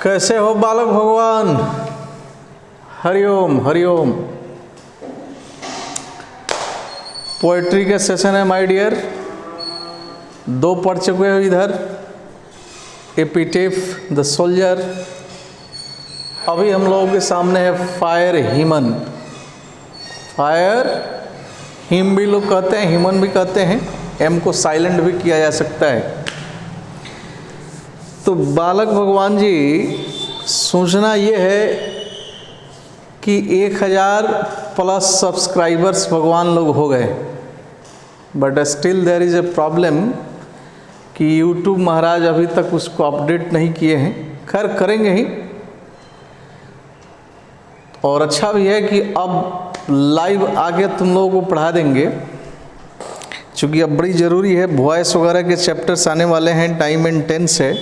कैसे हो बालक भगवान? हरिओम हरिओम। पोएट्री के सेशन है माय डियर। दो पढ़ चुके हो इधर, एपिटेफ द सोल्जर। अभी हम लोगों के सामने है फायर ह्यूमन। फायर हिम भी लोग कहते हैं, ह्यूमन भी कहते हैं, एम को साइलेंट भी किया जा सकता है। तो बालक भगवान जी, सोचना ये है कि 1000 प्लस सब्सक्राइबर्स भगवान लोग हो गए, but still there is a problem कि यूट्यूब महाराज अभी तक उसको अपडेट नहीं किए हैं। खैर करेंगे ही, और अच्छा भी है कि अब लाइव आगे तुम लोगों को पढ़ा देंगे, क्योंकि अब बड़ी ज़रूरी है। वॉइस वगैरह के चैप्टर्स आने वाले हैं, टाइम एंड टेंस है।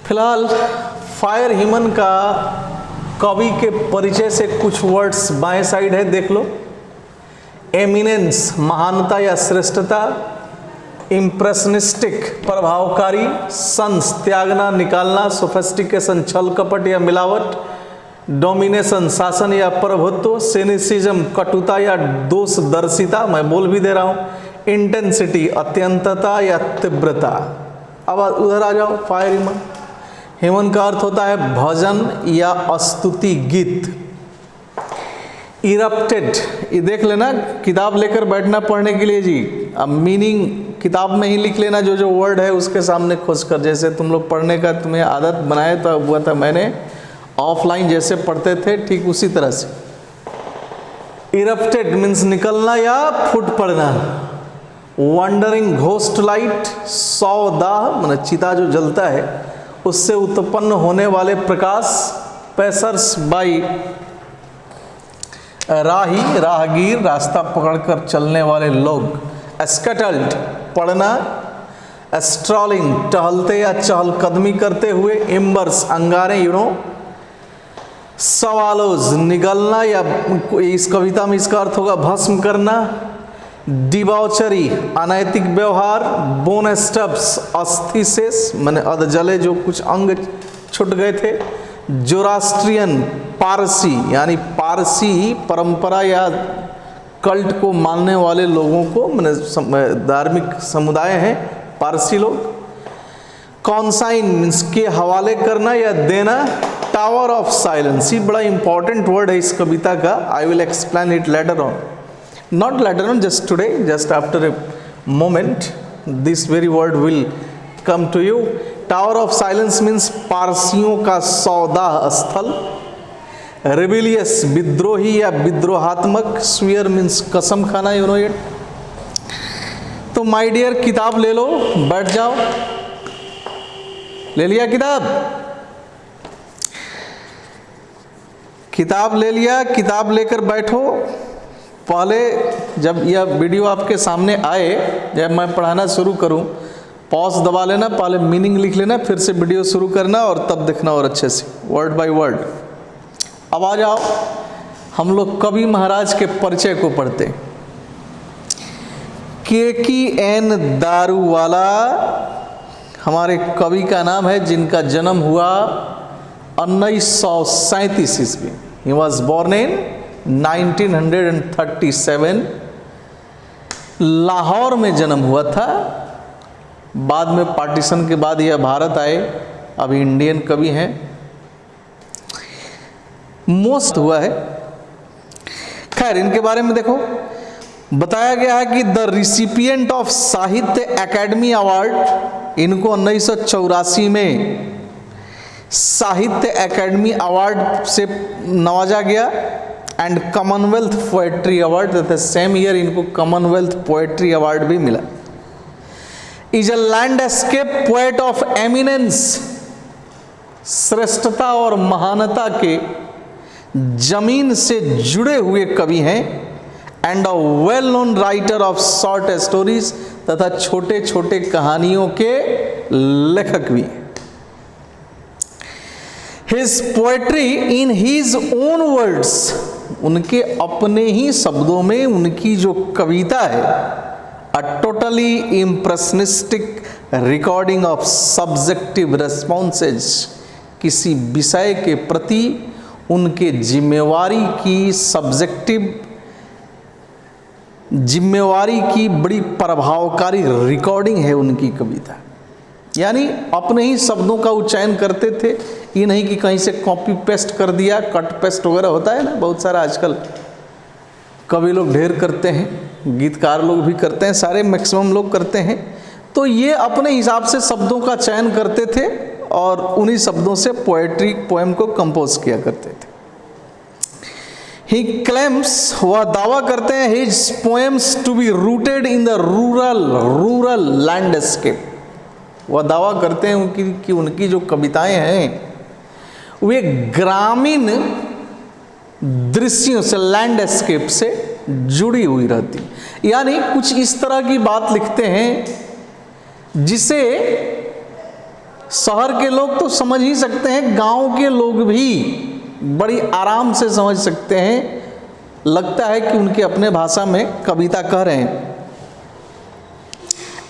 फिलहाल फायर ह्यूमन का कवि के परिचय से कुछ वर्ड्स बाएं साइड है, देख लो। एमिनेंस, महानता या श्रेष्ठता। इम्प्रेशनिस्टिक, प्रभावकारी। सन्स, त्यागना, निकालना। सोफिस्टिकेशन, छल कपट या मिलावट। डोमिनेशन, शासन या प्रभुत्व। सिनिसिज्म, कटुता या दोषदर्शिता, मैं बोल भी दे रहा हूँ। इंटेंसिटी, अत्यंतता या तीव्रता। अब उधर आ जाओ। फायर ह्यूमन, ह्यूमन का अर्थ होता है भजन या स्तुति गीत। इरप्टेड, ये देख लेना, किताब लेकर बैठना पढ़ने के लिए जी। अब मीनिंग किताब में ही लिख लेना, जो जो वर्ड है उसके सामने खोज कर। जैसे तुम लोग पढ़ने का तुम्हें आदत बनाया था, हुआ था मैंने ऑफलाइन जैसे पढ़ते थे, ठीक उसी तरह से। इरप्टेड मीन्स निकलना या फूट पड़ना। वंडरिंग घोस्ट लाइट, सौदाह माने चिता जो जलता है उससे उत्पन्न होने वाले प्रकाश। पैसर्स बाई, राही, राहगीर, रास्ता पकड़कर चलने वाले लोग। स्कटल्ड, पढ़ना। स्ट्रॉलिंग, टहलते या चहलकदमी करते हुए। एम्बर्स, अंगारे, सवालोज, निगलना या इस कविता में इसका अर्थ होगा भस्म करना। डिबॉचरी, अनैतिक व्यवहार। बोन स्टब्स, अस्थि शेष माने अधजले जो कुछ अंग छूट गए थे। जोरास्ट्रियन, पारसी यानी पारसी परंपरा या कल्ट को मानने वाले लोगों को माने धार्मिक समुदाय हैं पारसी लोग। कॉन्साइन मीन्स के हवाले करना या देना। टावर ऑफ साइलेंस, ये बड़ा इंपॉर्टेंट वर्ड है इस कविता का। I will explain it later on, not later on, just today, just after a moment this very word will come to you. Tower of silence means पारसियों का सौदा स्थल। रेबिलियस, विद्रोही या विद्रोहात्मक। स्वीयर मीन्स कसम खाना, यू नो इट। तो my dear, किताब ले लो, बैठ जाओ। ले लिया किताब? किताब ले लिया? किताब लेकर बैठो। पहले जब यह वीडियो आपके सामने आए, जब मैं पढ़ाना शुरू करूं, पॉज दबा लेना, पहले मीनिंग लिख लेना, फिर से वीडियो शुरू करना और तब देखना और अच्छे से वर्ड बाय वर्ड। अब आ जाओ, हम लोग कवि महाराज के परिचय को पढ़ते। केकी एन दारूवाला हमारे कवि का नाम है, जिनका जन्म हुआ 1937 ईस्वी। He was born in 1937। Lahore में जन्म हुआ था। बाद में पार्टीशन के बाद यह भारत आए, अभी इंडियन कवि हैं। मोस्ट हुआ है। खैर, इनके बारे में देखो, बताया गया है कि द रिसिपिएंट ऑफ साहित्य एकेडमी अवार्ड, इनको 1984 में साहित्य एकेडमी अवार्ड से नवाजा गया। And Commonwealth poetry award, the same year इनको कॉमनवेल्थ पोएट्री अवार्ड भी मिला। Is a landscape poet of eminence, श्रेष्ठता और महानता के जमीन से जुड़े हुए कवि हैं। And a well known writer of short stories, तथा छोटे छोटे कहानियों के लेखक भी। His poetry in his own words, उनके अपने ही शब्दों में उनकी जो कविता है, a totally impressionistic recording of subjective responses, किसी विषय के प्रति उनके जिम्मेवारी की सब्जेक्टिव जिम्मेवारी की बड़ी प्रभावकारी रिकॉर्डिंग है उनकी कविता। यानी अपने ही शब्दों का उच्चारण करते थे, ये नहीं कि कहीं से कॉपी पेस्ट कर दिया, कट पेस्ट वगैरह होता है ना बहुत सारा आजकल कवि लोग ढेर करते हैं, गीतकार लोग भी करते हैं, सारे मैक्सिमम लोग करते हैं। तो ये अपने हिसाब से शब्दों का चयन करते थे और उन्हीं शब्दों से पोएट्री पोएम को कंपोज किया करते थे। ही क्लेम्स, वह दावा करते हैं, his poems to be rooted in the rural landscape. वह दावा करते हैं कि उनकी जो कविताएं हैं वे ग्रामीण दृश्यों से, लैंडस्केप से जुड़ी हुई रहती, यानी कुछ इस तरह की बात लिखते हैं जिसे शहर के लोग तो समझ ही सकते हैं, गांव के लोग भी बड़ी आराम से समझ सकते हैं। लगता है कि उनके अपने भाषा में कविता कह रहे हैं।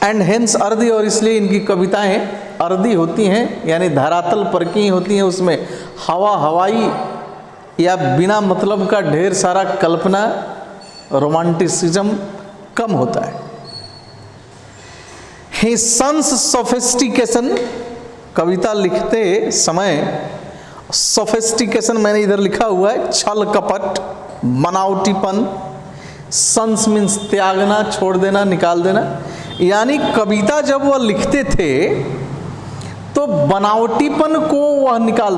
एंड हेंस अर्दी, और इसलिए इनकी कविताएं अर्दी होती हैं, यानी धरातल पर की होती हैं, उसमें हवाई या बिना मतलब का ढेर सारा कल्पना, रोमांटिसिज्म कम होता है। ही सन्स सोफिस्टिकेशन, कविता लिखते समय सोफिस्टिकेशन मैंने इधर लिखा हुआ है, छल कपट, बनावटीपन। सन्स मीन्स त्यागना, छोड़ देना, निकाल देना। यानी कविता जब वह लिखते थे तो बनावटीपन को वह निकाल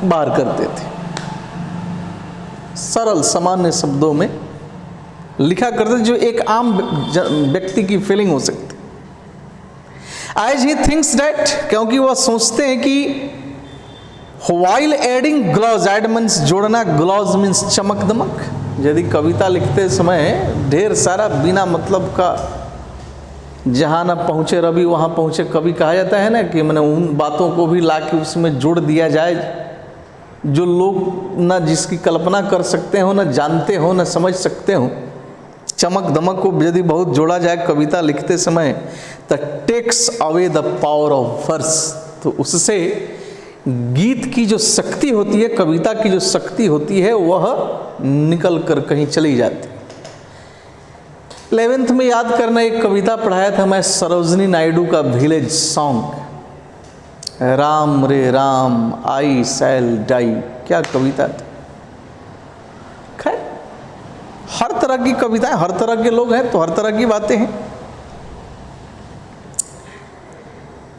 बाहर करते थे, सरल सामान्य शब्दों में लिखा करते, जो एक आम व्यक्ति की फीलिंग हो सकती। एज ही थिंक्स दैट, क्योंकि वह सोचते हैं कि while adding gloss, add means जोड़ना, gloss मीन्स चमक दमक। यदि कविता लिखते समय ढेर सारा बिना मतलब का, जहाँ ना पहुँचे रवि वहाँ पहुँचे कवि कहा जाता है ना, कि मैंने उन बातों को भी ला के उसमें जोड़ दिया जाए जो लोग ना जिसकी कल्पना कर सकते हो, ना जानते हो, ना समझ सकते हो। चमक दमक को यदि बहुत जोड़ा जाए कविता लिखते समय, तो takes away the power of verse, तो उससे गीत की जो शक्ति होती है, कविता की जो शक्ति होती है, वह निकल कर कहीं चली जाती। 11th में याद करना, एक कविता पढ़ाया था मैं, सरोजनी नायडू का विलेज सॉन्ग, राम रे राम आई शैल डाई। क्या कविता थी। खैर हर तरह की कविताएं, हर तरह के लोग हैं तो हर तरह की बातें हैं।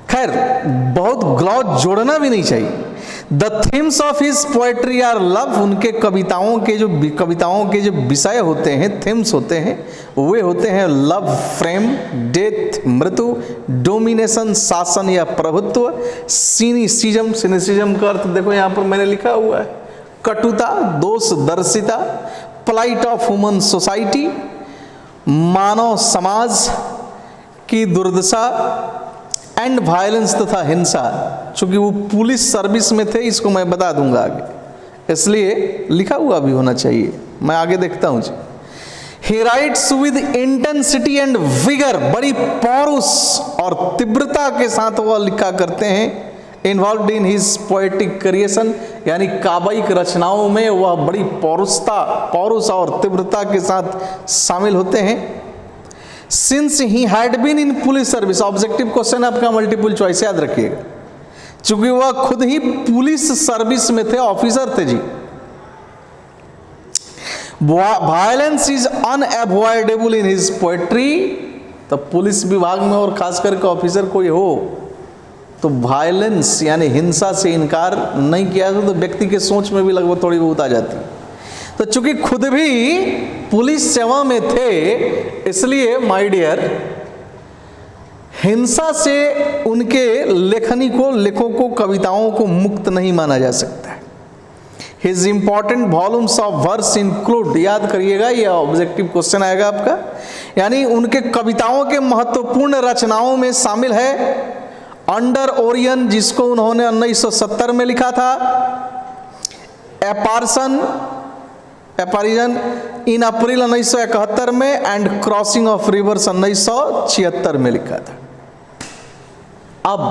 खैर बहुत ग्लॉस जोड़ना भी नहीं चाहिए। The themes of his poetry are love, उनके कविताओं के जो विषय होते हैं, थीम्स होते हैं, वे होते हैं लव, प्रेम, डेथ, मृत्यु, डोमिनेशन, शासन या प्रभुत्व, सिनिसिज्म का अर्थ देखो यहाँ पर मैंने लिखा हुआ है, कटुता, दोष दर्शिता, प्लाइट ऑफ ह्यूमन सोसाइटी, मानव समाज की दुर्दशा, एंड वायलेंस तथा हिंसा। चूंकि वो पुलिस सर्विस में थे, इसको मैं बता दूंगा आगे, इसलिए लिखा हुआ भी होना चाहिए। मैं आगे देखता हूं जी। He writes with intensity and vigour, बड़ी पौरुष और तीव्रता के साथ वह लिखा करते हैं। Involve in his poetic creation, यानी काव्यिक रचनाओं में वह बड़ी पौरुष और तीव्रता के साथ शामिल होते हैं। Since he had been in police service, objective question आपका मल्टीपल चॉइस, याद रखिएगा, चूंकि वह खुद ही पुलिस सर्विस में थे, ऑफिसर थे जी। Violence is unavoidable in his poetry, तो पुलिस विभाग में और खास करके ऑफिसर कोई हो तो वायलेंस यानी हिंसा से इनकार नहीं किया तो व्यक्ति के सोच में भी लगभग थोड़ी बहुत आ जाती। तो चूंकि खुद भी पुलिस सेवा में थे, इसलिए माय डियर हिंसा से उनके लेखों को कविताओं को मुक्त नहीं माना जा सकता है। His important volumes of verse include, याद करिएगा ये ऑब्जेक्टिव क्वेश्चन आएगा आपका, यानी उनके कविताओं के महत्वपूर्ण रचनाओं में शामिल है अंडर ओरियन, जिसको उन्होंने 1970 में लिखा था, एपारिजन इन अप्रैल 1971 में, एंड क्रॉसिंग ऑफ रिवर्स 1976 में लिखा था। अब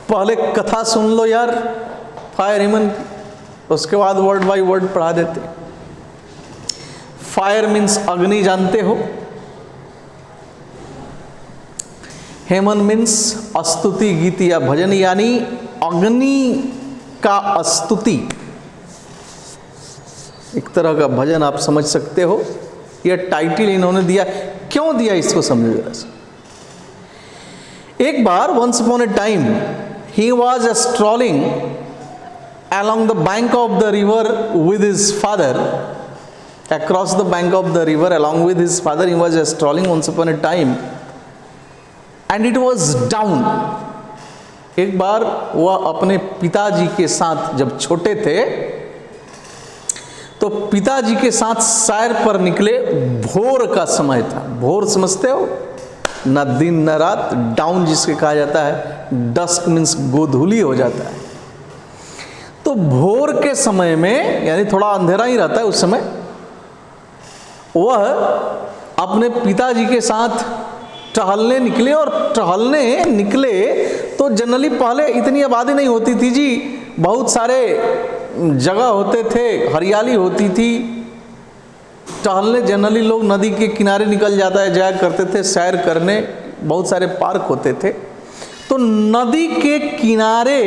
पहले कथा सुन लो यार फायर ह्यूमन की, उसके बाद वर्ड बाय वर्ड पढ़ा देते। फायर मीन्स अग्नि, जानते हो। हेमन मीन्स स्तुति, गीत या भजन, यानी अग्नि का स्तुति, एक तरह का भजन आप समझ सकते हो। यह टाइटल इन्होंने दिया, क्यों दिया इसको समझो जरा सा। एक बार once upon a time he was strolling along the bank of the river with his father, across the bank of the river along with his father he was strolling once upon a time and it was down। एक बार वह अपने पिताजी के साथ जब छोटे थे तो पिताजी के साथ सैर पर निकले। भोर का समय था, भोर समझते हो, न दिन न रात, डाउन जिसके कहा जाता है, डस्क मीन्स गोधूली हो जाता है। तो भोर के समय में यानी थोड़ा अंधेरा ही रहता है उस समय, वह अपने पिताजी के साथ टहलने निकले। और टहलने निकले तो जनरली पहले इतनी आबादी नहीं होती थी जी, बहुत सारे जगह होते थे, हरियाली होती थी। टहलने जनरली लोग नदी के किनारे निकल जाया करते थे सैर करने, बहुत सारे पार्क होते थे। तो नदी के किनारे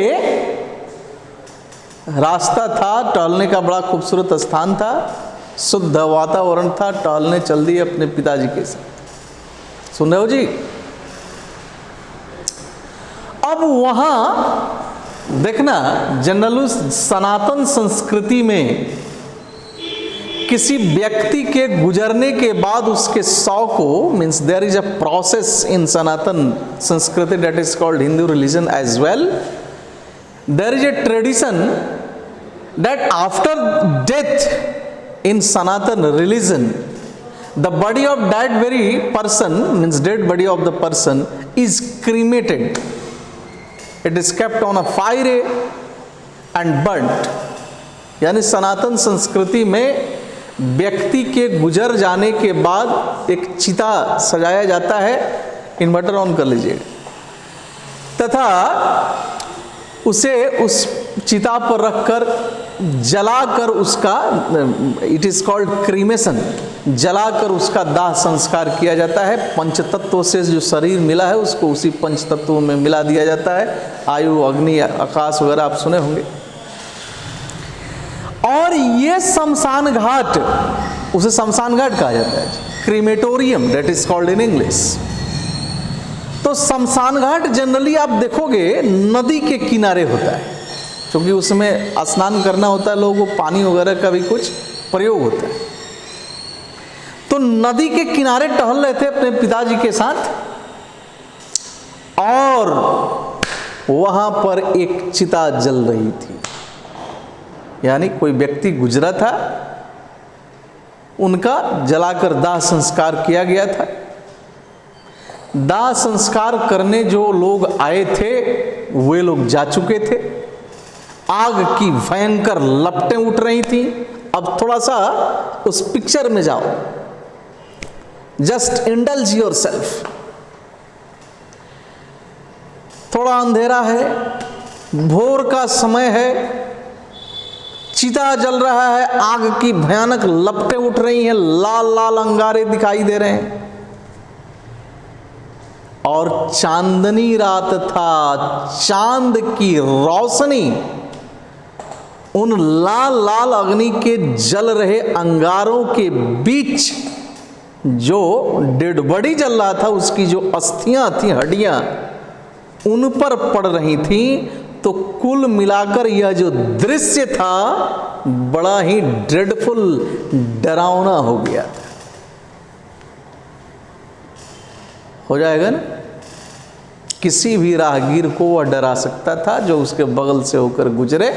रास्ता था, टहलने का बड़ा खूबसूरत स्थान था, शुद्ध वातावरण था। टहलने चल दिए अपने पिताजी के साथ। सुन रहे हो जी। अब वहां देखना, जनरल सनातन संस्कृति में किसी व्यक्ति के गुजरने के बाद उसके शव को, means there is a process in Sanatan sanskriti that is called Hindu religion as well. There is a tradition that after death in Sanatan religion, the body of that very person, means dead body of the person, is cremated. It is kept on a fire and burnt. यानी सनातन संस्कृति में व्यक्ति के गुजर जाने के बाद एक चिता सजाया जाता है, इन्वर्टर ऑन कर लीजिएगा, तथा उसे उस चिता पर रखकर जलाकर उसका, इट इज कॉल्ड क्रीमेशन, जलाकर उसका दाह संस्कार किया जाता है। पंचतत्वों से जो शरीर मिला है उसको उसी पंचतत्वों में मिला दिया जाता है। आयु, अग्नि, आकाश वगैरह आप सुने होंगे। और ये शमशान घाट, उसे शमशान घाट कहा जाता है, crematorium that is called in English. तो शमशान घाट जनरली आप देखोगे नदी के किनारे होता है, क्योंकि उसमें स्नान करना होता है, लोगों को पानी वगैरह का भी कुछ प्रयोग होता है। तो नदी के किनारे टहल रहे थे अपने पिताजी के साथ और वहां पर एक चिता जल रही थी, यानी कोई व्यक्ति गुजरा था, उनका जलाकर दाह संस्कार किया गया था। दाह संस्कार करने जो लोग आए थे वे लोग जा चुके थे। आग की भयंकर लपटें उठ रही थी। अब थोड़ा सा उस पिक्चर में जाओ, जस्ट इंडल्ज योरसेल्फ। थोड़ा अंधेरा है, भोर का समय है, चिता जल रहा है, आग की भयानक लपटें उठ रही हैं, लाल लाल अंगारे दिखाई दे रहे हैं और चांदनी रात था। चांद की रोशनी उन लाल लाल अग्नि के जल रहे अंगारों के बीच जो डेड बॉडी जल रहा था, उसकी जो अस्थियां थी, हड्डियां, उन पर पड़ रही थी। तो कुल मिलाकर यह जो दृश्य था बड़ा ही ड्रेडफुल, डरावना हो गया था। हो जाएगा ना, किसी भी राहगीर को वह डरा सकता था जो उसके बगल से होकर गुजरे।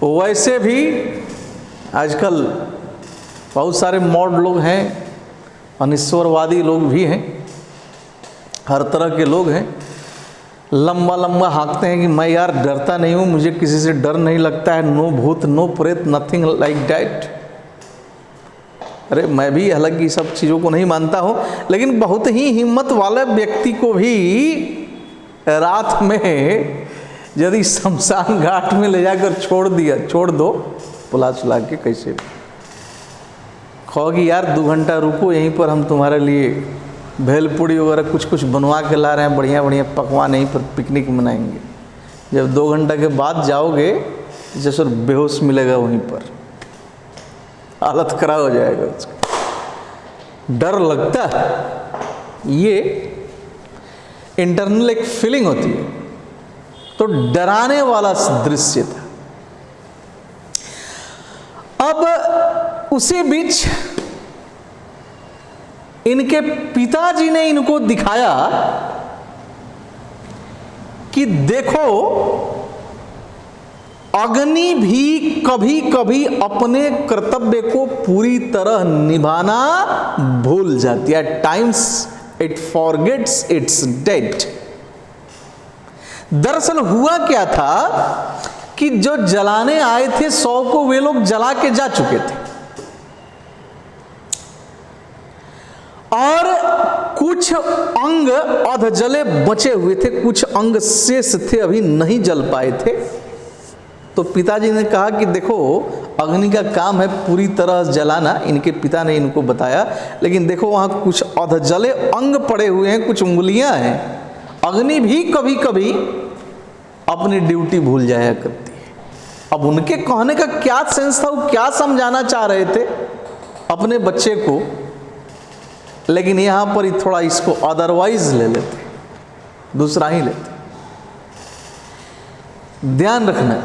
वैसे भी आजकल बहुत सारे मॉड लोग हैं, अनिश्वरवादी लोग भी हैं, हर तरह के लोग हैं। लंबा लंबा हाँकते हैं कि मैं यार डरता नहीं हूँ, मुझे किसी से डर नहीं लगता है, नो भूत नो प्रेत, नथिंग लाइक दैट। अरे मैं भी हालांकि सब चीज़ों को नहीं मानता हूँ, लेकिन बहुत ही हिम्मत वाले व्यक्ति को भी रात में यदि शमशान घाट में ले जाकर छोड़ दो पुला चुला के, कैसे कहोगी यार 2 घंटा रुको यहीं पर, हम तुम्हारे लिए भेलपूड़ी वगैरह कुछ कुछ बनवा के ला रहे हैं, बढ़िया बढ़िया पकवान, यहीं पर पिकनिक मनाएंगे। जब 2 घंटा के बाद जाओगे जैसे बेहोश मिलेगा, वहीं पर हालत खराब हो जाएगा उसका। डर लगता है, ये इंटरनल एक फीलिंग होती है, तो डराने वाला दृश्य था। अब उसी बीच इनके पिताजी ने इनको दिखाया कि देखो अग्नि भी कभी कभी अपने कर्तव्य को पूरी तरह निभाना भूल जाती है। Times it forgets its date. दरअसल हुआ क्या था कि जो जलाने आए थे 100 को वे लोग जला के जा चुके थे, और कुछ अंग अधजले बचे हुए थे, कुछ अंग शेष थे, अभी नहीं जल पाए थे। तो पिताजी ने कहा कि देखो अग्नि का काम है पूरी तरह जलाना, इनके पिता ने इनको बताया, लेकिन देखो वहां कुछ अधजले अंग पड़े हुए हैं, कुछ उंगलियां हैं। अग्नि भी कभी कभी अपनी ड्यूटी भूल जाया करती है। अब उनके कहने का क्या सेंस था, वो क्या समझाना चाह रहे थे अपने बच्चे को, लेकिन यहां पर ही थोड़ा इसको अदरवाइज ले लेते, दूसरा ही लेते। ध्यान रखना,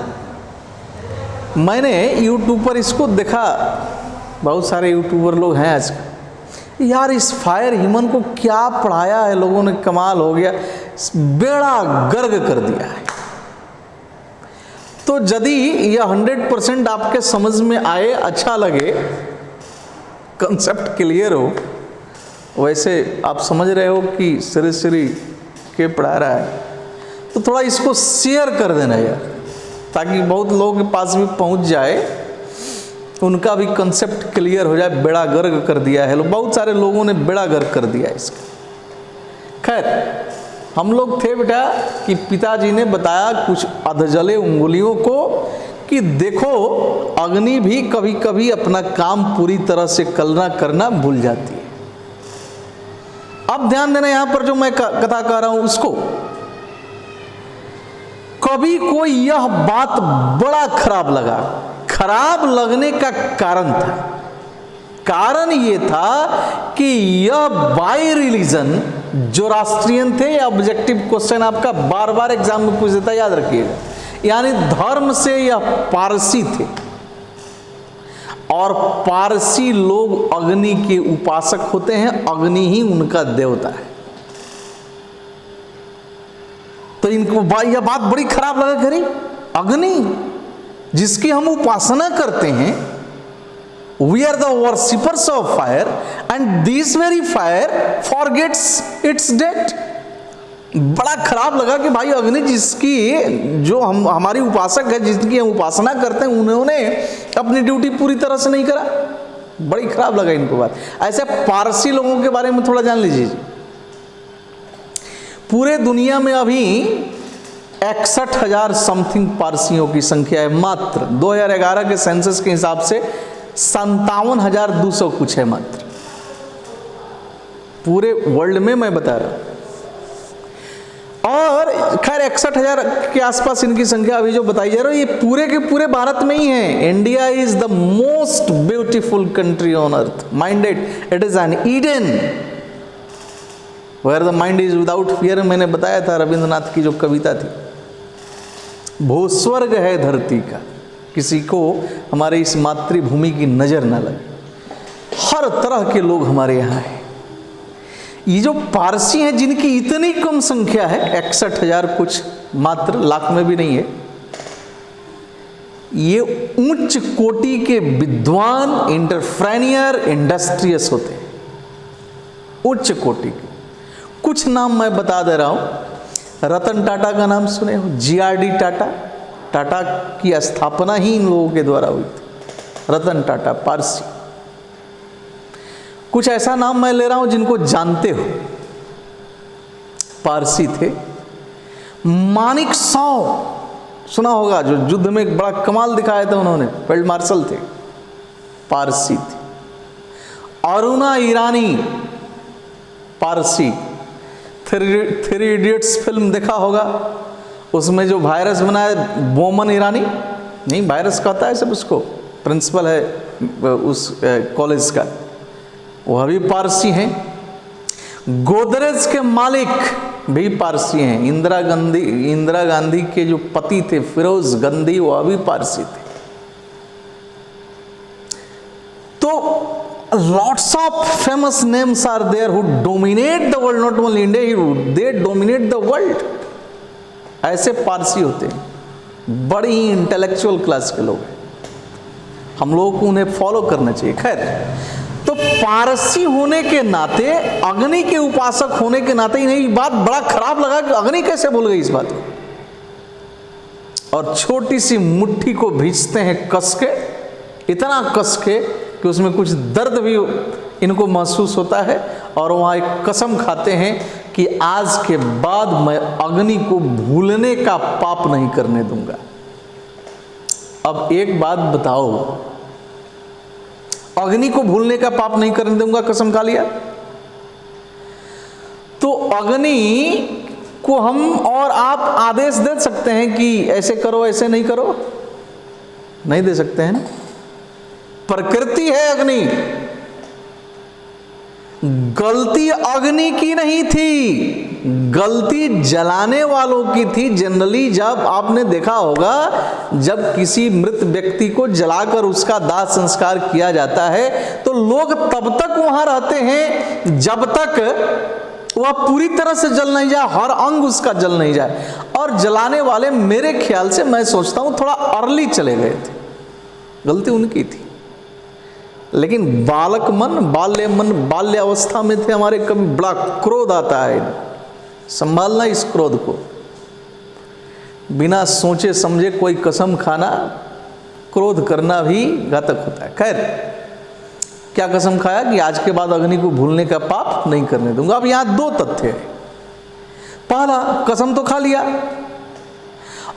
मैंने यूट्यूब पर इसको देखा, बहुत सारे यूट्यूबर लोग हैं आजकल, यार इस फायर ह्यूमन को क्या पढ़ाया है लोगों ने, कमाल हो गया, बेड़ा गर्क कर दिया है। तो यदि यह 100% आपके समझ में आए, अच्छा लगे, कंसेप्ट क्लियर हो, वैसे आप समझ रहे हो कि श्री श्री के पढ़ा रहा है, तो थोड़ा इसको शेयर कर देना यार, ताकि बहुत लोगों के पास भी पहुंच जाए, उनका भी कंसेप्ट क्लियर हो जाए। बेड़ा गर्क कर दिया है, बहुत सारे लोगों ने बेड़ा गर्क कर दिया इसका। खैर, हम लोग थे बेटा कि पिताजी ने बताया कुछ अधजले उंगलियों को कि देखो अग्नि भी कभी कभी अपना काम पूरी तरह से करना भूल जाती है। अब ध्यान देना यहां पर जो मैं कथा कर रहा हूं उसको, कभी कोई यह बात बड़ा खराब लगा। खराब लगने का कारण था, कारण यह था कि यह बाय रिलीजन जोरास्ट्रियन थे। ऑब्जेक्टिव क्वेश्चन आपका बार बार एग्जाम में पूछ देता, याद रखिएगा, यानी धर्म से यह पारसी थे, और पारसी लोग अग्नि के उपासक होते हैं, अग्नि ही उनका देवता है। तो इनको यह बात बड़ी खराब लगा, करी अग्नि जिसकी हम उपासना करते हैं, we are the worshippers of fire, and this very fire forgets its date. बड़ा खराब लगा कि भाई अग्नि जिसकी जो हमारी उपासक है, जिसकी हम उपासना करते हैं, उन्होंने अपनी ड्यूटी पूरी तरह से नहीं करा। बड़ी खराब लगा इनको बात। ऐसे पारसी लोगों के बारे में थोड़ा जान लीजिए। पूरे दुनिया में अभी 61,000 समथिंग पारसियों की संख्या है मात्र। 2011 के सेंसस के हिसाब से 57,200 कुछ है मात्र, पूरे वर्ल्ड में मैं बता रहा हूं। और खैर 61,000 के आसपास इनकी संख्या अभी जो बताई जा रही है, ये पूरे के पूरे भारत में ही है। India is the most beautiful country on earth, minded it is an Eden where the mind is without fear. मैंने बताया था रविंद्रनाथ की जो कविता थी, भूस्वर्ग है धरती का, किसी को हमारे इस मातृभूमि की नजर ना लगे। हर तरह के लोग हमारे यहाँ हैं। ये जो पारसी हैं जिनकी इतनी कम संख्या है, 61,000 कुछ मात्र, लाख में भी नहीं है, ये उच्च कोटि के विद्वान, इंटरप्रेन्योर, इंडस्ट्रियस होते हैं, उच्च कोटि के। कुछ नाम मैं बता दे रहा हूं। रतन टाटा का नाम सुने हो? GRD टाटा, टाटा की स्थापना ही इन लोगों के द्वारा हुई थी। रतन टाटा पारसी। कुछ ऐसा नाम मैं ले रहा हूं जिनको जानते हो। पारसी थे। मानिक साव सुना होगा, जो युद्ध में एक बड़ा कमाल दिखाया था उन्होंने, फील्ड मार्शल थे, पारसी थे। अरुणा ईरानी पारसी। थ्री इडियट्स फिल्म देखा होगा, उसमें जो वायरस बना है बोमन ईरानी, नहीं वायरस कहता है सब उसको, प्रिंसिपल है उस कॉलेज का, वह भी पारसी हैं। गोदरेज के मालिक भी पारसी हैं। इंदिरा गांधी के जो पति थे फिरोज गांधी, वह भी पारसी थे। तो lots of famous names are there who dominate the world, not only India, they dominate the world। ऐसे पारसी होते हैं, बड़ी ही इंटेलेक्चुअल क्लास के लोग हैं, हम लोगों को उन्हें फॉलो करना चाहिए। खैर, तो पारसी होने के नाते, अग्नि के उपासक होने के नाते, इन्हें बात बड़ा खराब लगा कि अग्नि कैसे भूल गई इस बात को, और छोटी सी मुट्ठी को भींचते हैं कस के, इतना कस के कि उसमें कुछ दर्द भी इनको महसूस होता है, और वहाँ एक कसम खाते हैं कि आज के बाद मैं अग्नि को भूलने का पाप नहीं करने दूंगा। अब एक बात बताओ, अग्नि को भूलने का पाप नहीं करने दूंगा, कसम खा लिया, तो अग्नि को हम और आप आदेश दे सकते हैं कि ऐसे करो ऐसे नहीं करो? नहीं दे सकते हैं ना। प्रकृति है अग्नि, गलती अग्नि की नहीं थी, गलती जलाने वालों की थी। जनरली जब आपने देखा होगा, जब किसी मृत व्यक्ति को जलाकर उसका दाह संस्कार किया जाता है, तो लोग तब तक वहां रहते हैं जब तक वह पूरी तरह से जल नहीं जाए, हर अंग उसका जल नहीं जाए। और जलाने वाले मेरे ख्याल से, मैं सोचता हूं, थोड़ा अर्ली चले गए थे, गलती उनकी थी। लेकिन बालक मन, बाल्यावस्था में थे हमारे, कभी बड़ा क्रोध आता है, संभालना इस क्रोध को, बिना सोचे समझे कोई कसम खाना, क्रोध करना भी घातक होता है। खैर, क्या कसम खाया कि आज के बाद अग्नि को भूलने का पाप नहीं करने दूंगा। अब यहां दो तथ्य है। पहला, कसम तो खा लिया,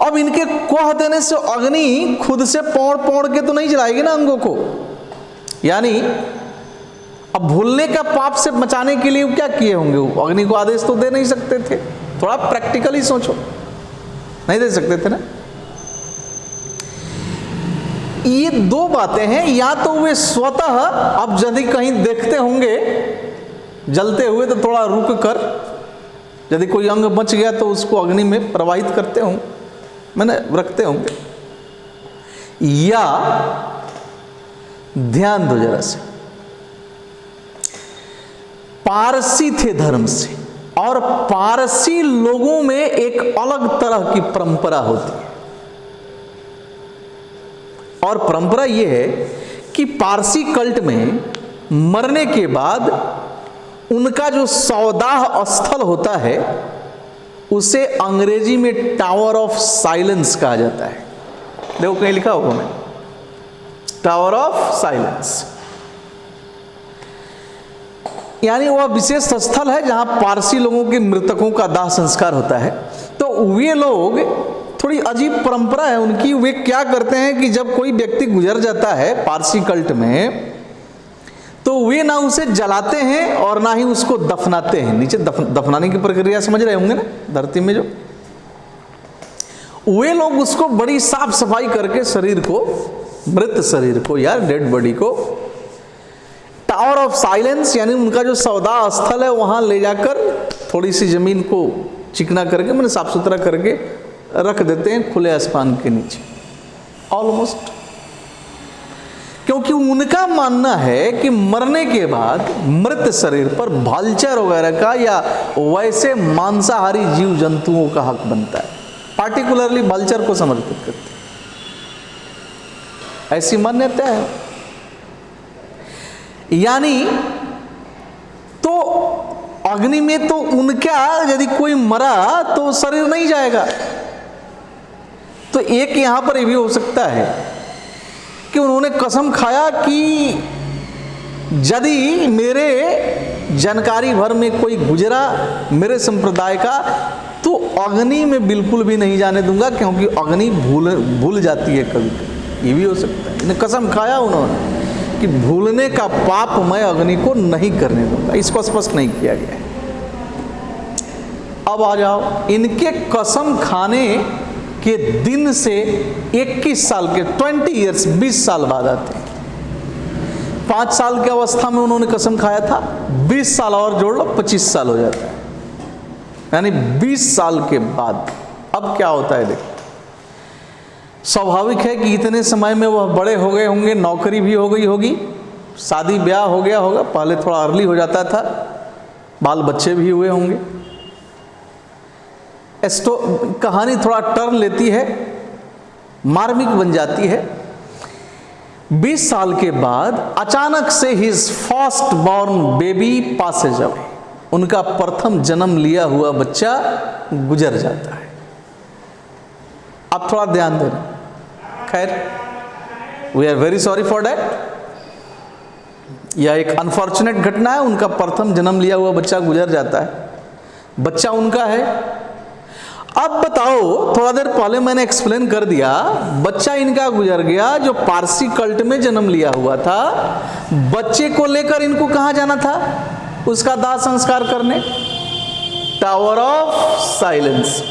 अब इनके कोह देने से अग्नि खुद से पौड़ के तो नहीं जलाएगी ना अंगों को, यानी अब भूलने का पाप से बचाने के लिए क्या किए होंगे? वो अग्नि को आदेश तो दे नहीं सकते थे। थोड़ा प्रैक्टिकली सोचो, नहीं दे सकते थे ना। ये दो बातें हैं, या तो वे स्वतः, अब यदि कहीं देखते होंगे जलते हुए तो थोड़ा रुक कर, यदि कोई अंग बच गया तो उसको अग्नि में प्रवाहित करते होंगे, मैंने रखते होंगे, या ध्यान दो जरा से, पारसी थे धर्म से, और पारसी लोगों में एक अलग तरह की परंपरा होती है। और परंपरा यह है कि पारसी कल्ट में मरने के बाद उनका जो सौदाह स्थल होता है, उसे अंग्रेजी में टावर ऑफ साइलेंस कहा जाता है। देखो कहीं लिखा होगा, मैं टावर ऑफ साइलेंस, यानी वह विशेष स्थल है जहां पारसी लोगों के मृतकों का दाह संस्कार होता है। तो वे लोग, थोड़ी अजीब परंपरा है उनकी, वे क्या करते हैं कि जब कोई व्यक्ति गुजर जाता है पारसी कल्ट में, तो वे ना उसे जलाते हैं और ना ही उसको दफनाते हैं। नीचे दफनाने की प्रक्रिया समझ रहे होंगे ना, धरती में जो, वे लोग उसको बड़ी साफ सफाई करके शरीर को, मृत शरीर को या डेड बॉडी को, टावर ऑफ साइलेंस यानी उनका जो सौदा स्थल है वहां ले जाकर थोड़ी सी जमीन को चिकना करके, मैंने साफ सुथरा करके रख देते हैं खुले आसमान के नीचे ऑलमोस्ट। क्योंकि उनका मानना है कि मरने के बाद मृत शरीर पर भालचर वगैरह का या वैसे मांसाहारी जीव जंतुओं का हक बनता है। पार्टिकुलरली भालचर को समर्पित करते हैं, ऐसी मान्यता है। यानी तो अग्नि में तो उनका, यदि कोई मरा तो शरीर नहीं जाएगा। तो एक यहां पर यह भी हो सकता है कि उन्होंने कसम खाया कि यदि मेरे जानकारी भर में कोई गुजरा मेरे संप्रदाय का, तो अग्नि में बिल्कुल भी नहीं जाने दूंगा, क्योंकि अग्नि भूल जाती है कभी कभी। ये भी हो सकता है, इन्हें कसम खाया उन्होंने कि भूलने का पाप मैं अग्नि को नहीं करने दूंगा। इसको स्पष्ट नहीं किया गया है। अब आ जाओ, इनके कसम खाने के दिन से 21 साल के 20 ईयर्स 20 साल बाद आते हैं। 5 साल की अवस्था में उन्होंने कसम खाया था, 20 साल और जोड़ लो 25 साल हो जाता है, यानी 20 साल के बाद अब क्या होता है देखो। स्वाभाविक है कि इतने समय में वह बड़े हो गए होंगे, नौकरी भी हो गई होगी, शादी ब्याह हो गया होगा, पहले थोड़ा अर्ली हो जाता था, बाल बच्चे भी हुए होंगे। कहानी थोड़ा टर्न लेती है, मार्मिक बन जाती है। 20 साल के बाद अचानक से his first born baby Passage away, उनका प्रथम जन्म लिया हुआ बच्चा गुजर जाता है। अब थोड़ा ध्यान देना, खैर we are very sorry for that, यह एक अनफॉर्चुनेट घटना है। उनका प्रथम जन्म लिया हुआ बच्चा गुजर जाता है, बच्चा उनका है। अब बताओ, थोड़ा देर पहले मैंने एक्सप्लेन कर दिया, बच्चा इनका गुजर गया जो पारसी कल्ट में जन्म लिया हुआ था। बच्चे को लेकर इनको कहां जाना था? उसका दाह संस्कार करने, टावर ऑफ साइलेंस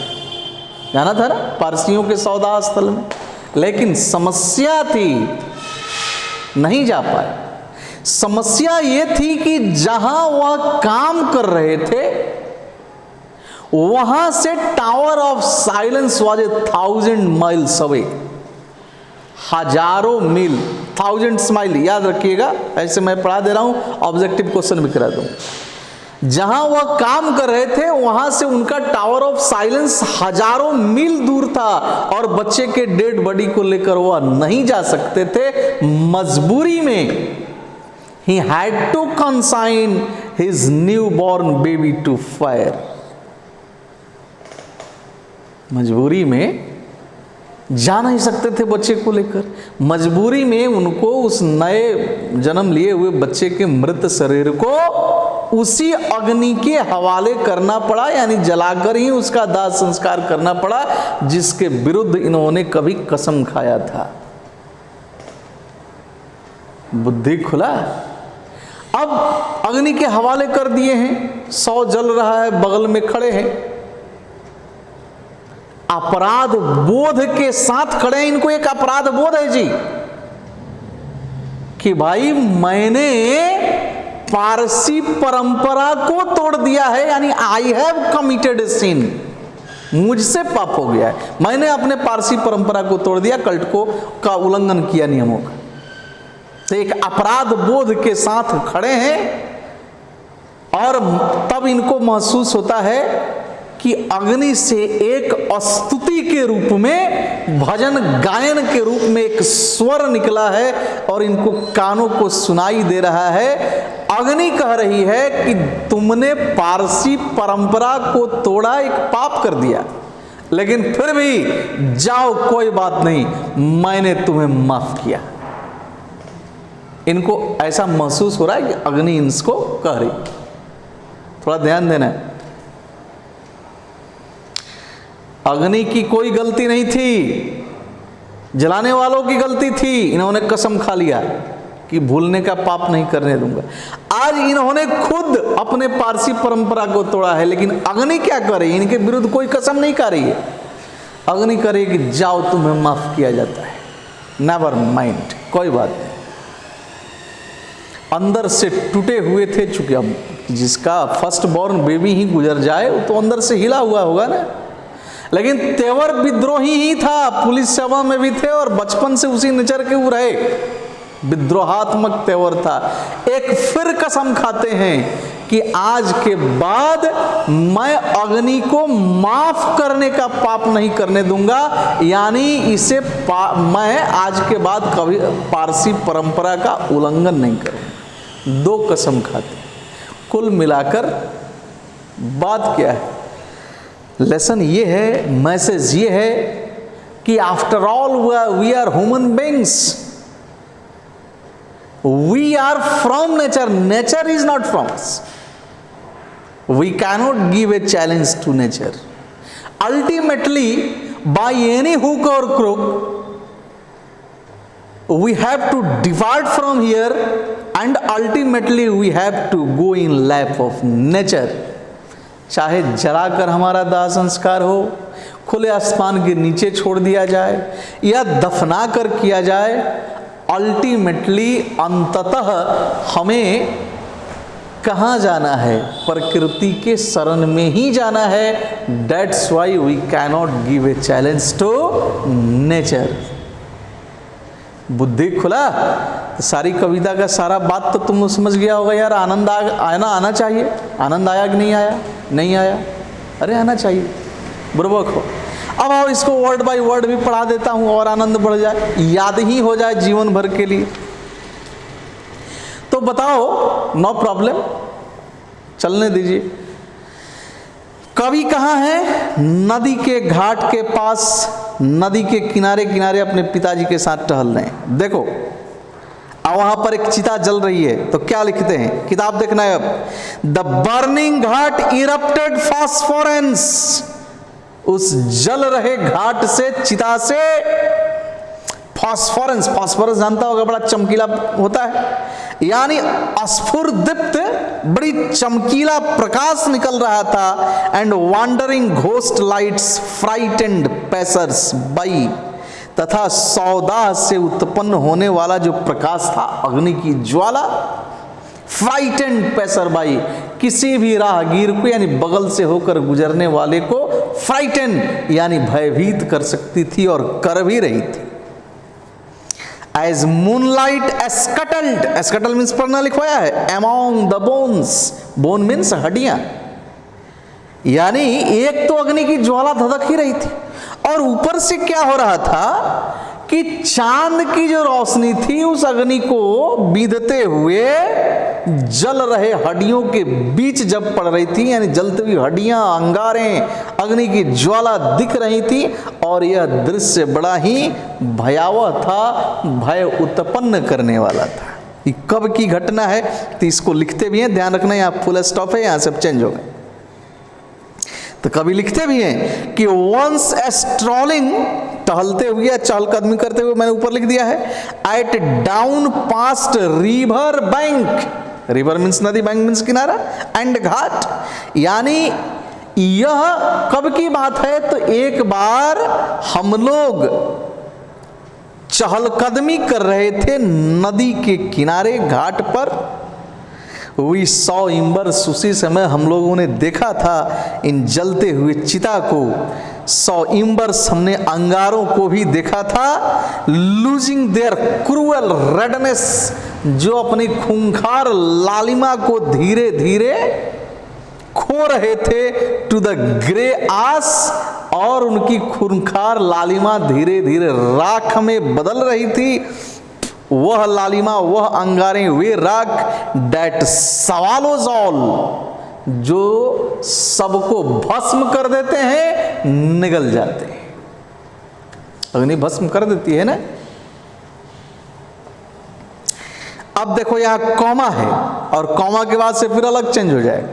जाना था ना, पारसियों के सौदा स्थल में। लेकिन समस्या थी, नहीं जा पाए। समस्या यह थी कि जहां वह काम कर रहे थे वहां से tower of silence was 1000 miles away, हजारों मील, 1000 माइल, याद रखिएगा, ऐसे मैं पढ़ा दे रहा हूं, ऑब्जेक्टिव क्वेश्चन भी करा दूंगा। जहां वह काम कर रहे थे वहां से उनका टावर ऑफ साइलेंस हजारों मील दूर था, और बच्चे के डेड बॉडी को लेकर वह नहीं जा सकते थे। मजबूरी में he had to consign his newborn baby to fire, मजबूरी में जा नहीं सकते थे बच्चे को लेकर। मजबूरी में उनको उस नए जन्म लिए हुए बच्चे के मृत शरीर को उसी अग्नि के हवाले करना पड़ा, यानी जलाकर ही उसका दाह संस्कार करना पड़ा, जिसके विरुद्ध इन्होंने कभी कसम खाया था। बुद्धि खुला। अब अग्नि के हवाले कर दिए हैं, 100 जल रहा है, बगल में खड़े हैं, अपराध बोध के साथ खड़े हैं। इनको एक अपराध बोध है जी कि भाई मैंने पारसी परंपरा को तोड़ दिया है, यानी आई हैव कमिटेड सिन, मुझसे पाप हो गया है, मैंने अपने पारसी परंपरा को तोड़ दिया, कल्ट को का उल्लंघन किया नियमों का। तो एक अपराध बोध के साथ खड़े हैं, और तब इनको महसूस होता है कि अग्नि से एक स्तुति के रूप में, भजन गायन के रूप में एक स्वर निकला है, और इनको कानों को सुनाई दे रहा है। अग्नि कह रही है कि तुमने पारसी परंपरा को तोड़ा, एक पाप कर दिया, लेकिन फिर भी जाओ, कोई बात नहीं, मैंने तुम्हें माफ किया। इनको ऐसा महसूस हो रहा है कि अग्नि इनको कह रही। थोड़ा ध्यान देना है, अग्नि की कोई गलती नहीं थी, जलाने वालों की गलती थी। इन्होंने कसम खा लिया कि भूलने का पाप नहीं करने दूंगा। आज इन्होंने खुद अपने पारसी परंपरा को तोड़ा है, लेकिन अग्नि क्या करे? इनके विरुद्ध कोई कसम नहीं खा रही है। अग्नि करे कि जाओ, तुम्हें माफ किया जाता है, नेवर माइंड, कोई बात नहीं। अंदर से टूटे हुए थे, चूंकि अब जिसका फर्स्ट बॉर्न बेबी ही गुजर जाए तो अंदर से हिला हुआ होगा ना। लेकिन तेवर विद्रोही ही था, पुलिस सेवा में भी थे, और बचपन से उसी नेचर के वो रहे, विद्रोहात्मक तेवर था। एक फिर कसम खाते हैं कि आज के बाद मैं अग्नि को माफ करने का पाप नहीं करने दूंगा, यानी इसे मैं आज के बाद कभी पारसी परंपरा का उल्लंघन नहीं करूंगा। 2 कसम खाते। कुल मिलाकर बात क्या है? लेसन ये है, मैसेज ये है कि after all we are human beings, We are from nature. Nature is not from us. We cannot give a challenge to nature. Ultimately, by any hook or crook, we have to depart from here, and ultimately we have to go in lap of nature. चाहे जलाकर हमारा दाह संस्कार हो, खुले आसमान के नीचे छोड़ दिया जाए, या दफना कर किया जाए, अल्टीमेटली अंततः हमें कहाँ जाना है? प्रकृति के शरण में ही जाना है. That's why we cannot give a challenge to nature. बुद्धि खुला तो सारी कविता का सारा बात तो तुम समझ गया होगा यार. आनंद आना चाहिए. आनंद आया कि नहीं आया? नहीं आया. अरे आना चाहिए. बुर्बक हो. अब आओ इसको वर्ड बाय वर्ड भी पढ़ा देता हूं और आनंद बढ़ जाए, याद ही हो जाए जीवन भर के लिए. तो बताओ, नो प्रॉब्लम, चलने दीजिए. कवि कहाँ है? नदी के घाट के पास, नदी के किनारे किनारे अपने पिताजी के साथ टहल रहे हैं. देखो, अब वहां पर एक चिता जल रही है, तो क्या लिखते हैं? किताब देखना है अब. The burning ghat erupted phosphorescence. उस जल रहे घाट से, चिता से फॉस्फोरेंस, फॉस्फोरस जानता होगा, बड़ा चमकीला होता है, यानी अस्फुरदीप्त, बड़ी चमकीला प्रकाश निकल रहा था. And wandering ghost lights frightened passers by. तथा सौदाह से उत्पन्न होने वाला जो प्रकाश था, अग्नि की ज्वाला, फ्राइटेंड पैसर बाई, किसी भी राहगीर को यानी बगल से होकर गुजरने वाले को फ्राइटेंड यानी भयभीत कर सकती थी, और कर भी रही थी. एज मूनलाइट एस्कटल्ड, एस्कटल मीन्स पढ़ना लिखवाया है, among the bones, bone means हड्डियां, यानी एक तो अग्नि की ज्वाला धधक ही रही थी, और ऊपर से क्या हो रहा था कि चांद की जो रोशनी थी उस अग्नि को बीधते हुए जल रहे हड्डियों के बीच जब पड़ रही थी, यानी जलती हुई हड्डियां, अंगारें, अग्नि की ज्वाला दिख रही थी, और यह दृश्य बड़ा ही भयावह था, भय उत्पन्न करने वाला था. ये कब की घटना है? तो इसको लिखते भी हैं, ध्यान रखना, यहाँ फुल स्टॉप है, यहाँ सब चेंज हो गए. तो कभी लिखते भी हैं कि वंस एस्ट्रोलिंग, टहलते हुए, चहलकदमी करते हुए, मैंने ऊपर लिख दिया है, at dawn past river bank, river means नदी, बैंक मीन्स किनारा, एंड घाट, यानी यह कब की बात है? तो एक बार हम लोग चहलकदमी कर रहे थे नदी के किनारे, घाट पर. वी सॉ इम्बर्स, उसी समय हम लोगों ने देखा था इन जलते हुए चिता को. सॉ इम्बर्स, हमने अंगारों को भी देखा था. लूजिंग देयर क्रूअल रेडनेस, जो अपनी खूंखार लालिमा को धीरे धीरे खो रहे थे. टू द ग्रे आस, और उनकी खूंखार लालिमा धीरे धीरे राख में बदल रही थी. वह लालिमा, वह अंगारें, वे राख, दैट सवालोज ऑल, जो सबको भस्म कर देते हैं, निगल जाते हैं. अग्नि भस्म कर देती है ना. अब देखो यहां कॉमा है, और कॉमा के बाद से फिर अलग चेंज हो जाएगा.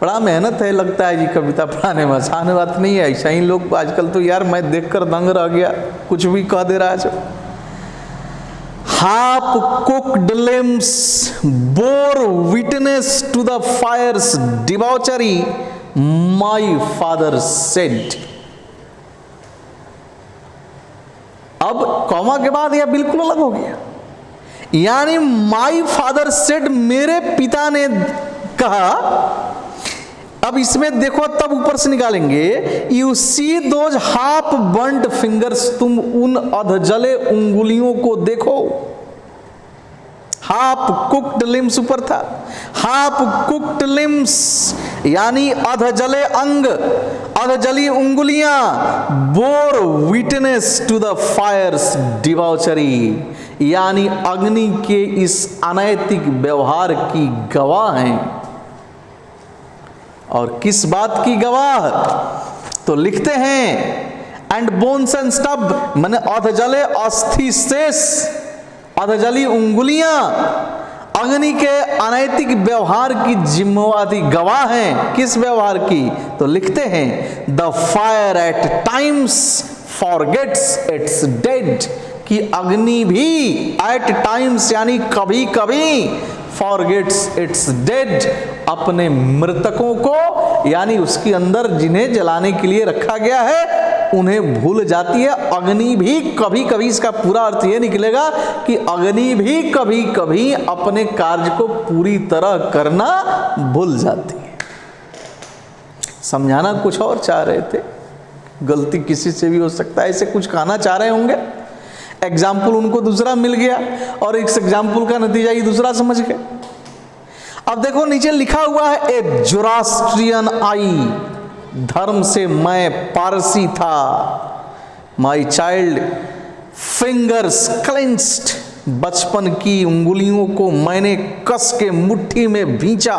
बड़ा मेहनत है, लगता है जी कविता पढ़ाने में, आसान बात नहीं है. ऐसा ही लोग आजकल तो यार मैं देखकर दंग रह गया, कुछ भी कह दे रहा है. half cooked limbs bore witness to the fire's debauchery, my father said. अब कॉमा के बाद यह बिल्कुल अलग हो गया, यानी माई फादर सेड, मेरे पिता ने कहा. अब इसमें देखो, तब ऊपर से निकालेंगे, you see those half burned fingers, तुम उन अधजले उंगलियों को देखो. हाफ कुक्ड लिम्स ऊपर था, हाफ कुक्ड लिम्स यानी अधजले अंग, अधजली उंगलियां. Bore witness to the fire's debauchery, यानी अग्नि के इस अनैतिक व्यवहार की गवाह हैं. और किस बात की गवाह? तो लिखते हैं, एंड बोन्स एंड स्टब, माने अधजले अस्थि शेष, अधजली उंगलियां अग्नि के अनैतिक व्यवहार की जिम्मेवारी गवाह हैं। किस व्यवहार की? तो लिखते हैं the fire eight times forgets it's dead, कि अग्नि भी एट टाइम्स यानी कभी कभी फॉरगेट्स इट्स डेड, अपने मृतकों को यानी उसके अंदर जिन्हें जलाने के लिए रखा गया है उन्हें भूल जाती है। अग्नि भी कभी कभी, इसका पूरा अर्थ यह निकलेगा कि अग्नि भी कभी कभी अपने कार्य को पूरी तरह करना भूल जाती है। समझाना कुछ और चाह रहे थे, गलती किसी से भी हो सकता है, ऐसे कुछ कहना चाह रहे होंगे, एग्जाम्पल उनको दूसरा मिल गया और इस एग्जाम्पल का नतीजा ही दूसरा समझ गए। अब देखो नीचे लिखा हुआ है ए जोरास्ट्रियन आई, धर्म से मैं पारसी था, माई चाइल्ड फिंगर्स क्लेंस्ड, बचपन की उंगलियों को मैंने कस के मुट्ठी में भींचा,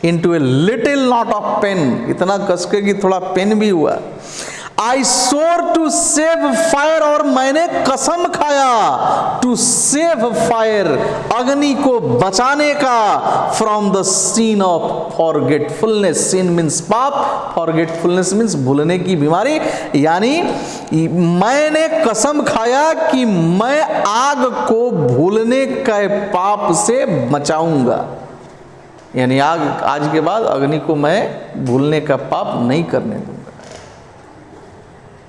into a little knot of pain, इतना कस के कि थोड़ा पेन भी हुआ। आई सोर टू सेव फायर, और मैंने कसम खाया टू सेव फायर, अग्नि को बचाने का, from the sin of forgetfulness, sin means पाप, फॉरगेटफुलनेस मीन्स भूलने की बीमारी, यानी मैंने कसम खाया कि मैं आग को भूलने के पाप से बचाऊंगा, यानी आग आज के बाद अग्नि को मैं भूलने का पाप नहीं करने दूंगा।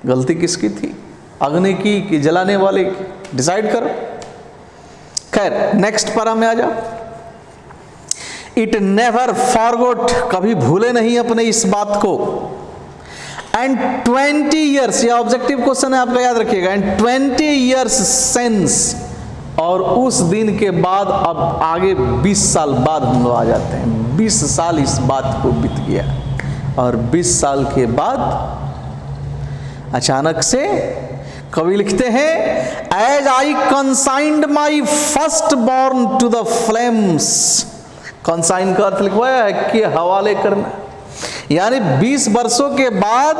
गलती किसकी थी? अग्नि की कि जलाने वाले की? डिसाइड करो। खैर नेक्स्ट पारा में आ जाओ। इट नेवर फॉरगॉट, कभी भूले नहीं अपने इस बात को। एंड 20 ईयर्स, यह ऑब्जेक्टिव क्वेश्चन है आपका, याद रखिएगा। एंड 20 ईयर्स सेंस, और उस दिन के बाद अब आगे 20 साल बाद हम लोग आ जाते हैं। 20 साल इस बात को बीत गया और 20 साल के बाद अचानक से कवि लिखते हैं as I consigned my first born to the flames, consign का अर्थ लिखवाया है कि हवाले करना, यानी 20 वर्षों के बाद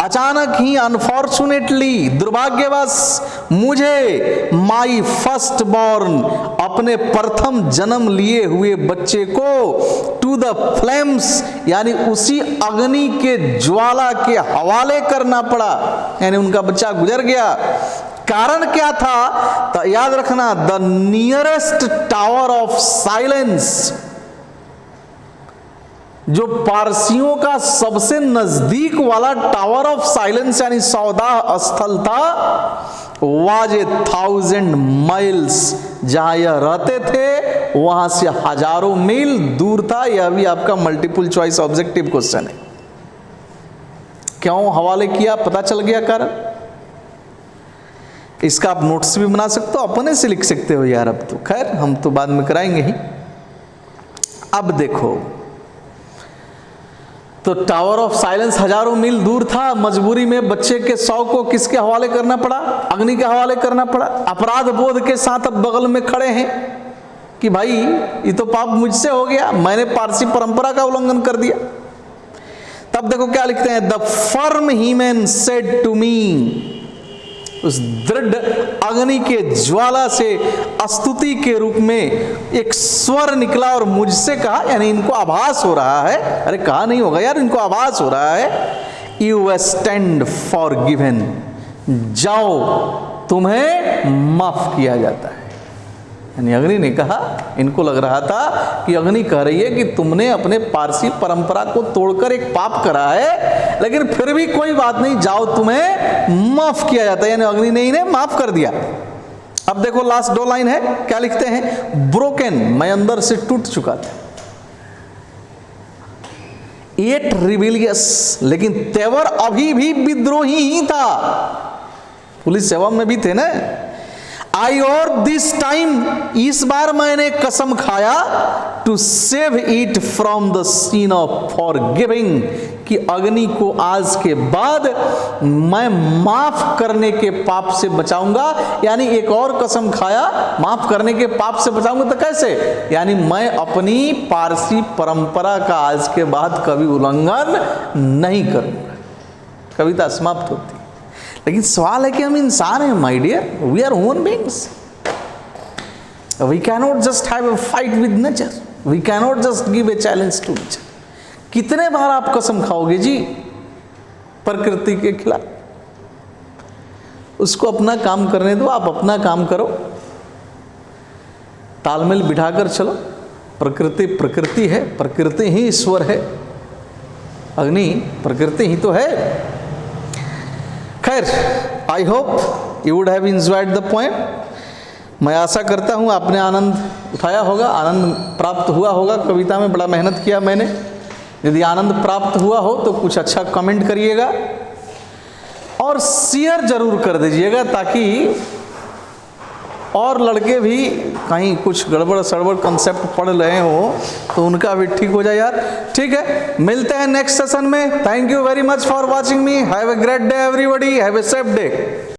अचानक ही अनफॉर्चुनेटली, दुर्भाग्यवश, मुझे माई फर्स्ट बॉर्न, अपने प्रथम जन्म लिए हुए बच्चे को, टू द फ्लेम्स यानी उसी अग्नि के ज्वाला के हवाले करना पड़ा, यानी उनका बच्चा गुजर गया। कारण क्या था? तो याद रखना, the nearest tower of silence, जो पारसियों का सबसे नजदीक वाला टावर ऑफ साइलेंस यानी सौदा स्थल था, वाज 1000 माइल्स, जहां यह रहते थे वहां से हजारों मील दूर था। यह भी आपका मल्टीपल चॉइस ऑब्जेक्टिव क्वेश्चन है। क्यों हवाले किया? पता चल गया कारण। इसका आप नोट्स भी बना सकते हो, अपने से लिख सकते हो यार। अब तो खैर हम तो बाद में कराएंगे ही। अब देखो, तो टावर ऑफ साइलेंस हजारों मील दूर था, मजबूरी में बच्चे के शव को किसके हवाले करना पड़ा? अग्नि के हवाले करना पड़ा। अपराध बोध के साथ अब बगल में खड़े हैं कि भाई ये तो पाप मुझसे हो गया, मैंने पारसी परंपरा का उल्लंघन कर दिया। तब देखो क्या लिखते हैं, the firm he man said to me, उस दृढ़ अग्नि के ज्वाला से स्तुति के रूप में एक स्वर निकला और मुझसे कहा, यानी इनको आभास हो रहा है, अरे कहा नहीं होगा यार, इनको आभास हो रहा है, यू स्टैंड फॉर गिवन, जाओ तुम्हें माफ किया जाता है। यानी अग्नि ने कहा, इनको लग रहा था कि अग्नि कह रही है कि तुमने अपने पारसी परंपरा को तोड़कर एक पाप करा है, लेकिन फिर भी कोई बात नहीं, जाओ तुम्हें माफ किया जाता है। यानी अग्नि ने इन्हें माफ कर दिया। अब देखो लास्ट 2 लाइन है, क्या लिखते हैं, ब्रोकन, मैं अंदर से टूट चुका था, येट रिबिलियस, लेकिन तेवर अभी भी विद्रोही ही था, पुलिस सेवा में भी थे ना। आई और दिस टाइम, इस बार मैंने कसम खाया, to save it from the sin of forgiving, कि अग्नि को आज के बाद मैं माफ करने के पाप से बचाऊंगा। यानी एक और कसम खाया, माफ करने के पाप से बचाऊंगा। तो कैसे? यानी मैं अपनी पारसी परंपरा का आज के बाद कभी उल्लंघन नहीं करूंगा। कविता समाप्त होती। लेकिन सवाल है कि हम इंसान हैं my dear, we are human beings. We cannot just have a fight with nature, we cannot just give a challenge to nature. कितने बार आप कसम खाओगे जी प्रकृति के खिलाफ? उसको अपना काम करने दो, आप अपना काम करो, तालमेल बिठाकर चलो। प्रकृति प्रकृति है, प्रकृति ही ईश्वर है, अग्नि प्रकृति ही तो है। खैर, I hope you would have enjoyed the point. मैं आशा करता हूँ आपने आनंद उठाया होगा, आनंद प्राप्त हुआ होगा। कविता में बड़ा मेहनत किया मैंने। यदि आनंद प्राप्त हुआ हो तो कुछ अच्छा कमेंट करिएगा और शेयर जरूर कर दीजिएगा, ताकि और लड़के भी कहीं कुछ गड़बड़ सड़बड़ कंसेप्ट पढ़ रहे हो तो उनका भी ठीक हो जाए यार। ठीक है, मिलते हैं नेक्स्ट सेशन में। Thank you very much for watching me. Have a great day everybody, have a safe day.